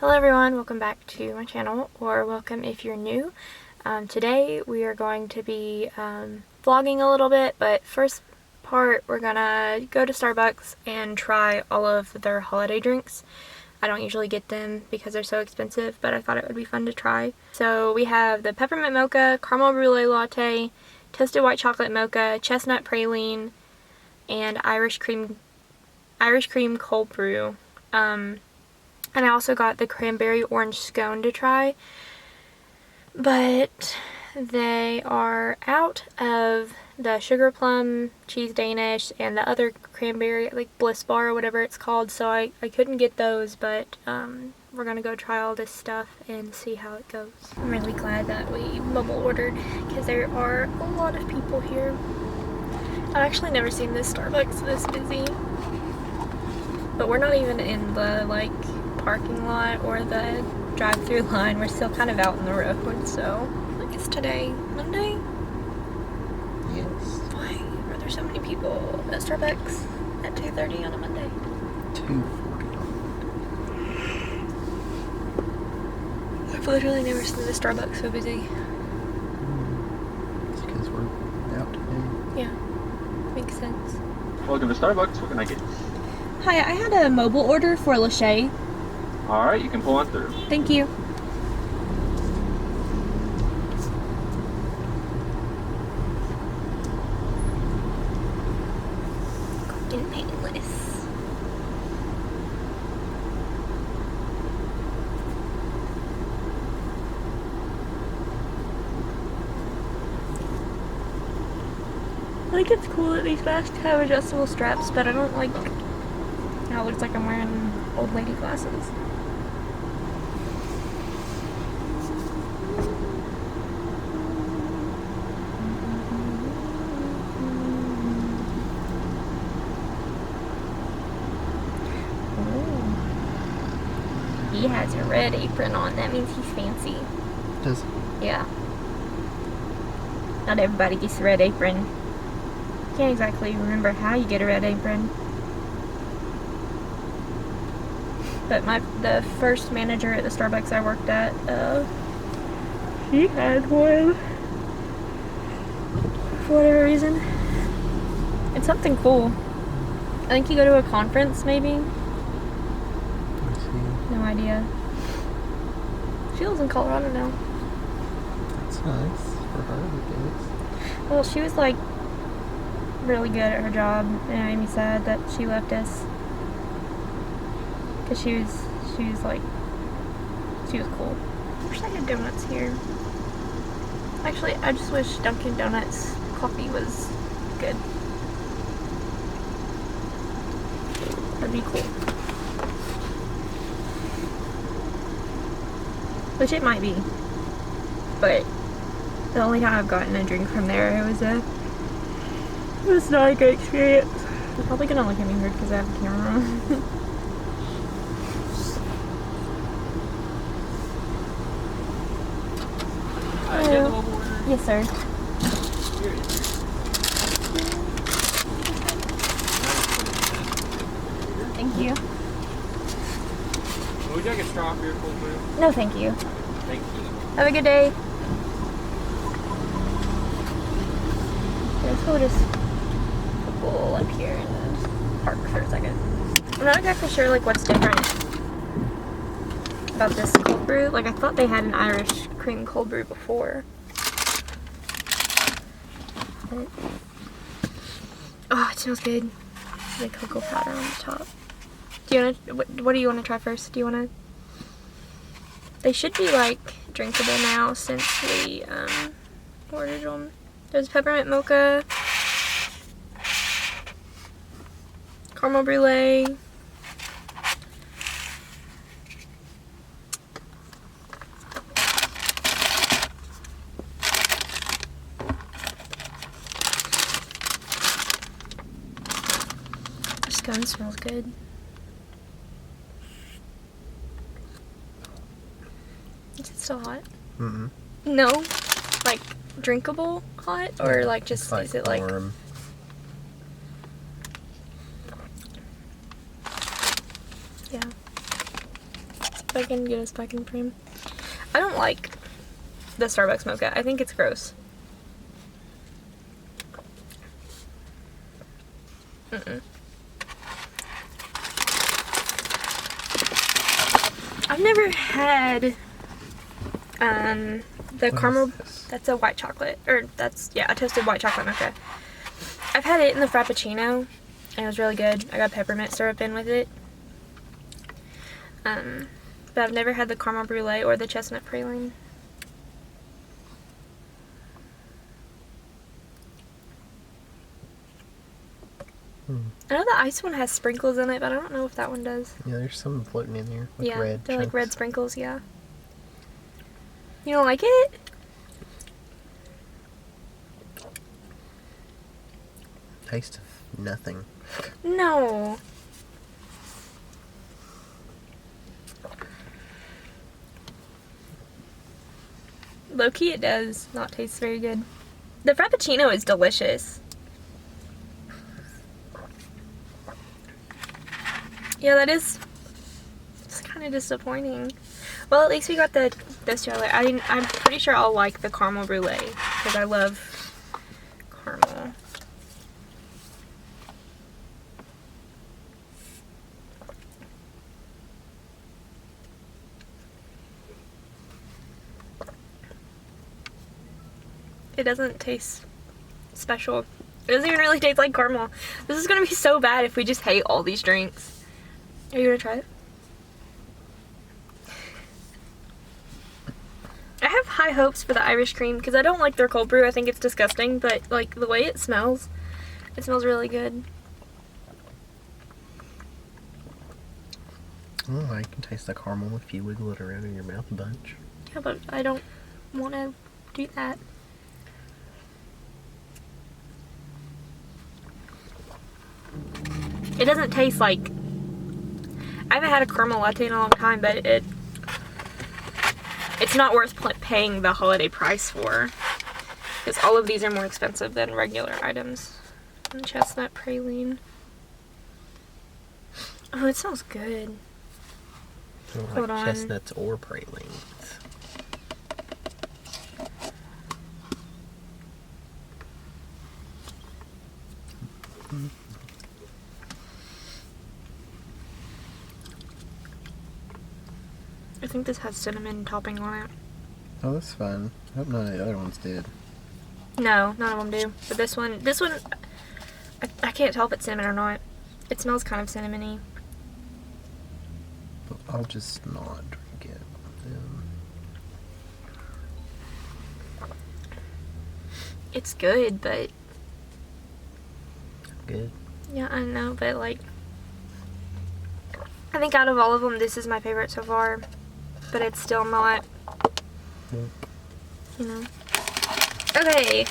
Hello everyone, welcome back to my channel, or welcome if you're new. Today we are going to be vlogging a little bit, but first part we're gonna go to Starbucks and try all of their holiday drinks. I don't usually get them because they're so expensive, but I thought it would be fun to try. So we have the peppermint mocha, caramel brulee latte, toasted white chocolate mocha, chestnut praline, and Irish cream cold brew. And I also got the cranberry orange scone to try, but they are out of the sugar plum, cheese Danish, and the other cranberry, like Bliss bar or whatever it's called, so I couldn't get those, but we're gonna go try all this stuff and see how it goes. I'm really glad that we mobile ordered because there are a lot of people here. I've actually never seen this Starbucks this busy, but we're not even in the like parking lot or the drive-through line. We're still kind of out in the road, so I guess today, Monday? Yes. Why are there so many people at Starbucks at 2:30 on a Monday? 2:40. I've literally never seen the Starbucks so busy. It's because we're out today. Yeah, makes sense. Welcome to Starbucks. What can I get? Hi, I had a mobile order for Lachey. Alright, you can pull on through. Thank you. Golden painless. I think it's cool that these masks have adjustable straps, but I don't like how it looks like I'm wearing old lady glasses. He has a red apron on. That means he's fancy. Does it? Yeah. Not everybody gets a red apron. Can't exactly remember how you get a red apron. But the first manager at the Starbucks I worked at, she had one. For whatever reason. It's something cool. I think you go to a conference, maybe? I see. No idea. She lives in Colorado now. That's nice for her, I guess. Well, she was like really good at her job, and it made me sad that she left us. Cause she was cool. I wish they had donuts here. Actually, I just wish Dunkin' Donuts coffee was good. That'd be cool. Which it might be. But the only time I've gotten a drink from there, it was not a good experience. They're probably gonna look at me weird because I have a camera. Yes, sir. Thank you. Would you like a straw for your cold brew? No, thank you. Thank you. Have a good day. Let's go just pull up here and park for a second. I'm not exactly sure like what's different about this cold brew. Like I thought they had an Irish cream cold brew before. But, oh, it smells good. The cocoa powder on the top. Do you wanna? What do you want to try first? Do you wanna? They should be like drinkable now since we ordered them. There's peppermint mocha, caramel brulee, the scone smells good. Is it still hot? Mm-mm. No, like drinkable hot, or like just It's is it like warm. Yeah. I can get us back in frame. I don't like the Starbucks mocha. I think it's gross. I've never had the caramel. That's a white chocolate, or that's, yeah, a toasted white chocolate mocha. I've had it in the Frappuccino, and it was really good. I got peppermint syrup in with it. But I've never had the caramel brulee or the chestnut praline. I know the ice one has sprinkles in it, but I don't know if that one does. Yeah, there's some floating in there. Like yeah, red they're chunks. like red sprinkles, yeah. You don't like it? Taste of nothing. No. Low-key, it does not taste very good. The Frappuccino is delicious. Yeah, that is. It's kind of disappointing. Well, at least we got this chocolate. I'm pretty sure I'll like the caramel brulee because I love caramel. It doesn't taste special. It doesn't even really taste like caramel. This is gonna be so bad if we just hate all these drinks. Are you gonna try it? I have high hopes for the Irish cream because I don't like their cold brew. I think it's disgusting, but like the way it smells really good. Oh, I can taste the caramel if you wiggle it around in your mouth a bunch. Yeah, but I don't want to do that. It doesn't taste like. I haven't had a caramel latte in a long time, but it's not worth paying the holiday price for. Because all of these are more expensive than regular items. And chestnut praline. Oh, it smells good. I don't Hold like on. chestnuts or pralines. I think this has cinnamon topping on it. Oh, that's fun. I hope none of the other ones did. No, none of them do. But this one, I can't tell if it's cinnamon or not. It smells kind of cinnamony. But I'll just not drink it. It's good, but Good. yeah, I know, but like, I think out of all of them, this is my favorite so far. But it's still not, you know. Okay.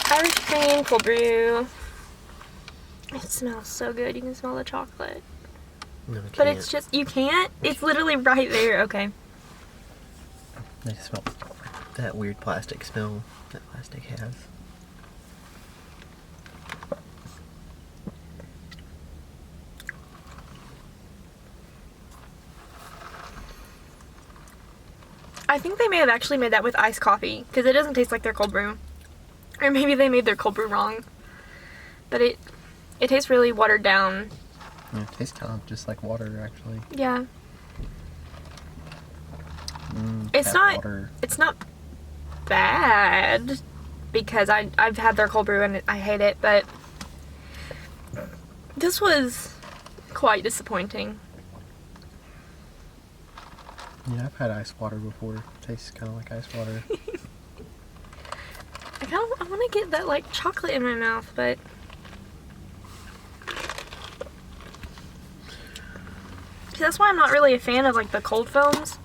Irish cream, cold brew. It smells so good. You can smell the chocolate. No, I can't. But it's just, you can't? It's literally right there. Okay. I just smell that weird plastic smell that plastic has. I think they may have actually made that with iced coffee, because it doesn't taste like their cold brew. Or maybe they made their cold brew wrong. But it tastes really watered down. Yeah, it tastes kind of just like water, actually. Yeah. It's not bad, because I've had their cold brew and I hate it, but this was quite disappointing. Yeah, I've had ice water before. It tastes kind of like ice water. I want to get that like chocolate in my mouth, but see, that's why I'm not really a fan of like the cold foams,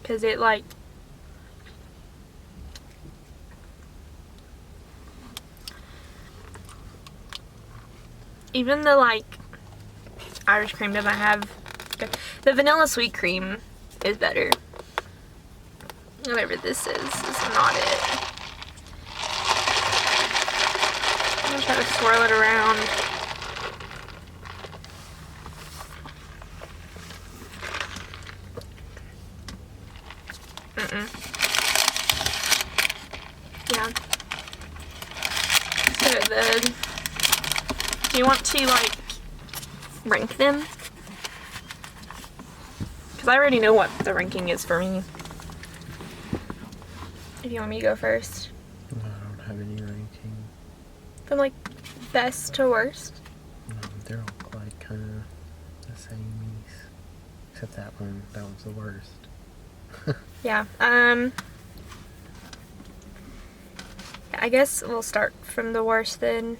because it like even the like Irish cream doesn't have the vanilla sweet cream is better. Whatever this is not it. I'm gonna try to swirl it around. Yeah. So do you want to, like, rank them? Because I already know what the ranking is for me. If you want me to go first. I don't have any ranking. From, like, best to worst. No, they're all like kind of the same. Except that one. That one's the worst. Yeah. I guess we'll start from the worst then,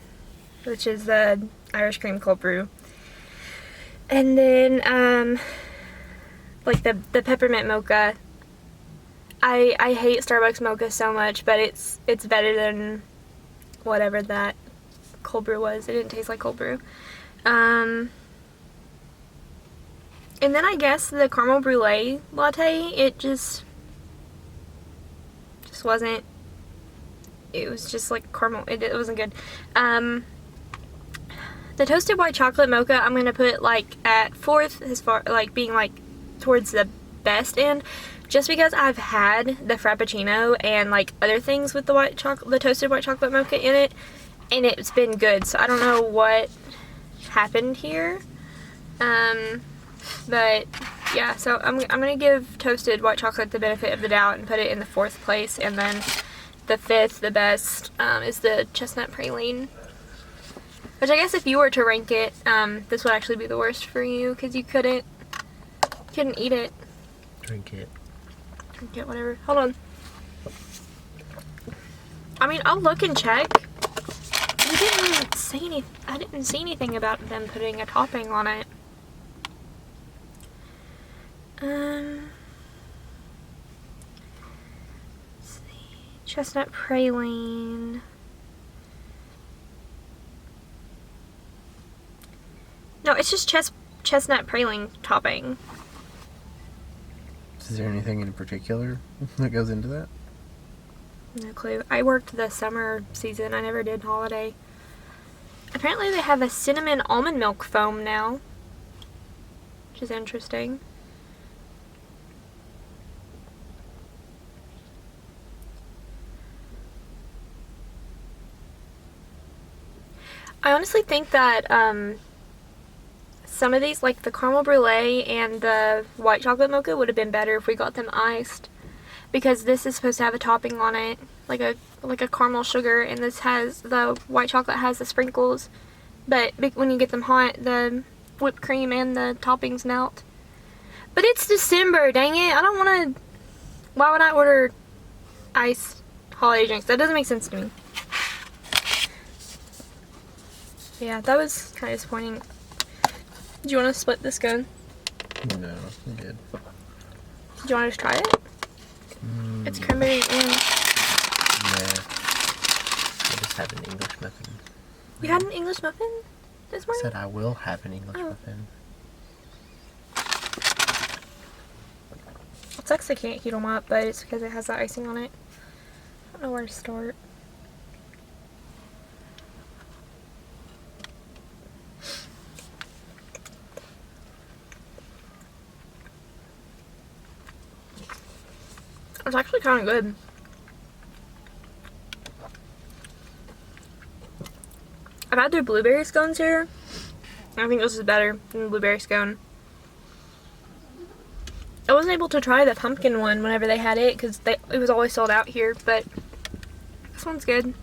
which is the Irish cream cold brew. And then, like the peppermint mocha. I hate Starbucks mocha so much, but it's better than whatever that cold brew was. It didn't taste like cold brew. And then I guess the caramel brulee latte, it just wasn't, it was just like caramel, it wasn't good. The toasted white chocolate mocha, I'm gonna put like at 4th, as far like being like towards the best end, just because I've had the frappuccino and like other things with the toasted white chocolate mocha in it, and it's been good. So I don't know what happened here, but yeah. So I'm gonna give toasted white chocolate the benefit of the doubt and put it in the 4th place, and then the 5th, the best, is the chestnut praline. Which I guess if you were to rank it, this would actually be the worst for you, because you couldn't eat it. Drink it. Drink it, whatever. Hold on. I mean, I'll look and check. You didn't even say anything. I didn't see anything about them putting a topping on it. Let's see. Chestnut praline. No, it's just chestnut praline topping. Is there anything in particular that goes into that? No clue. I worked the summer season. I never did holiday. Apparently they have a cinnamon almond milk foam now, which is interesting. I honestly think that some of these, like the caramel brulee and the white chocolate mocha, would have been better if we got them iced, because this is supposed to have a topping on it, like a caramel sugar, and this has, the white chocolate has the sprinkles, but when you get them hot, the whipped cream and the toppings melt. But it's December, dang it! I don't want to. Why would I order iced holiday drinks? That doesn't make sense to me. Yeah, that was kind of disappointing. Do you want to split this gun? No, I'm good. Do you want to just try it? It's cranberry and... Nah. I just had an English muffin. You had an English muffin this I morning? said I will have an English muffin. It sucks I can't heat them up, but it's because it has the icing on it. I don't know where to start. It's actually kind of good. I've had their blueberry scones here. I think this is better than the blueberry scone. I wasn't able to try the pumpkin one whenever they had it because it was always sold out here, but this one's good.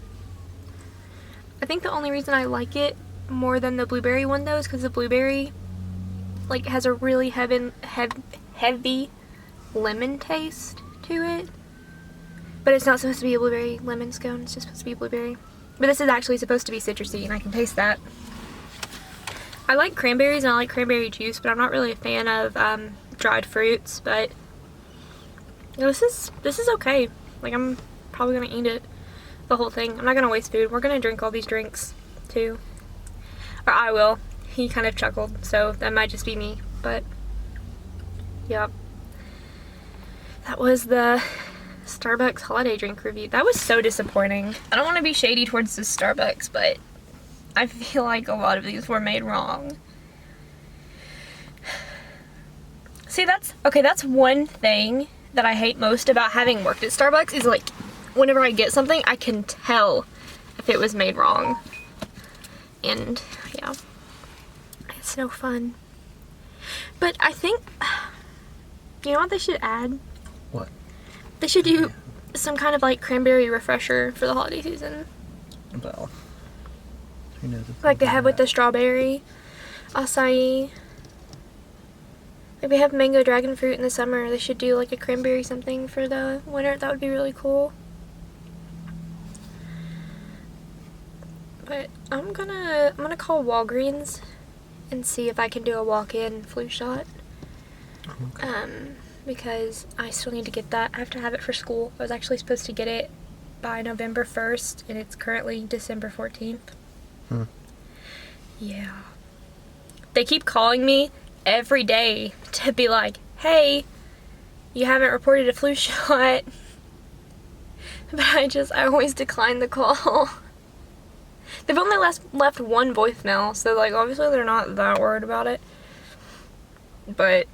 I think the only reason I like it more than the blueberry one though is because the blueberry like has a really heavy lemon taste to it, but it's not supposed to be a blueberry lemon scone. It's just supposed to be a blueberry, but this is actually supposed to be citrusy, and I can taste that. I like cranberries and I like cranberry juice, but I'm not really a fan of dried fruits. But this is okay. Like, I'm probably gonna eat it, the whole thing. I'm not gonna waste food. We're gonna drink all these drinks too, or I will. He kind of chuckled, so that might just be me. But yep. That was the Starbucks holiday drink review. That was so disappointing. I don't want to be shady towards the Starbucks, but I feel like a lot of these were made wrong. See, that's one thing that I hate most about having worked at Starbucks is like, whenever I get something, I can tell if it was made wrong. And yeah, it's no fun. But I think, you know what they should add? What? They should do some kind of like cranberry refresher for the holiday season. Well, who knows? Like they have with the strawberry, acai. Like we have mango dragon fruit in the summer. They should do like a cranberry something for the winter. That would be really cool. But I'm gonna call Walgreens and see if I can do a walk-in flu shot. Okay. Because I still need to get that. I have to have it for school. I was actually supposed to get it by November 1st, and it's currently December 14th. Yeah. They keep calling me every day to be like, hey, you haven't reported a flu shot. But I always decline the call. They've only left one voicemail, so like obviously they're not that worried about it. But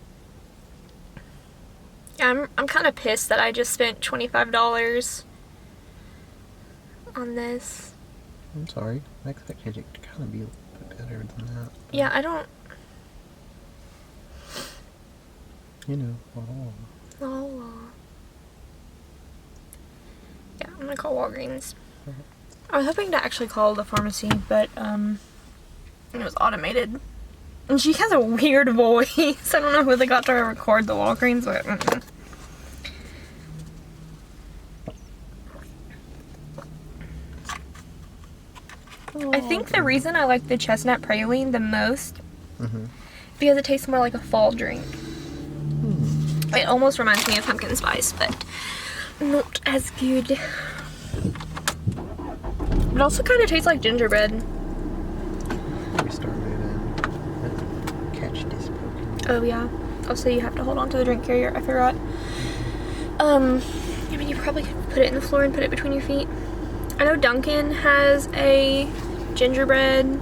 I'm kind of pissed that I just spent $25 on this. I'm sorry. I expected it to kind of be a bit better than that. Yeah, I don't. You know, oh. Yeah, I'm gonna call Walgreens. I was hoping to actually call the pharmacy, but it was automated. And she has a weird voice. I don't know who they got to record the Walgreens, but I think the reason I like the chestnut praline the most because it tastes more like a fall drink. It almost reminds me of pumpkin spice, but not as good. It also kind of tastes like gingerbread. We start moving. Catch this broken. Oh yeah. Also, you have to hold on to the drink carrier. I forgot. I mean, you probably could put it in the floor and put it between your feet. I know Dunkin' has a gingerbread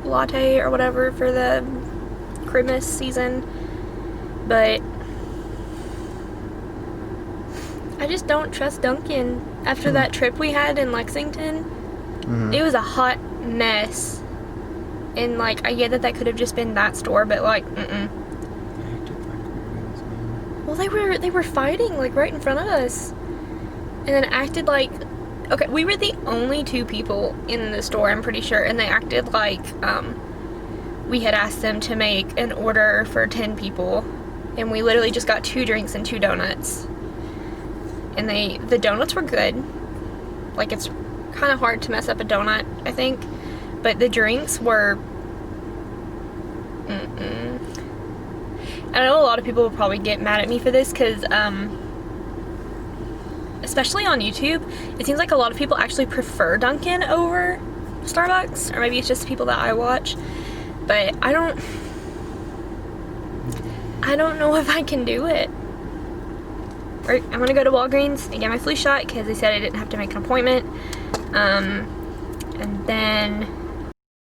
latte or whatever for the Christmas season, but I just don't trust Dunkin'. After that trip we had in Lexington, it was a hot mess. And like, I get that could have just been that store, but like, Well, they were fighting like right in front of us, and then acted like, okay, we were the only 2 people in the store, I'm pretty sure, and they acted like we had asked them to make an order for 10 people, and we literally just got 2 drinks and 2 donuts. And the donuts were good. Like, it's kind of hard to mess up a donut, I think. But the drinks were... I know a lot of people will probably get mad at me for this, because, especially on YouTube, it seems like a lot of people actually prefer Dunkin' over Starbucks. Or maybe it's just the people that I watch. But I don't know if I can do it. I'm gonna go to Walgreens and get my flu shot because they said I didn't have to make an appointment. And then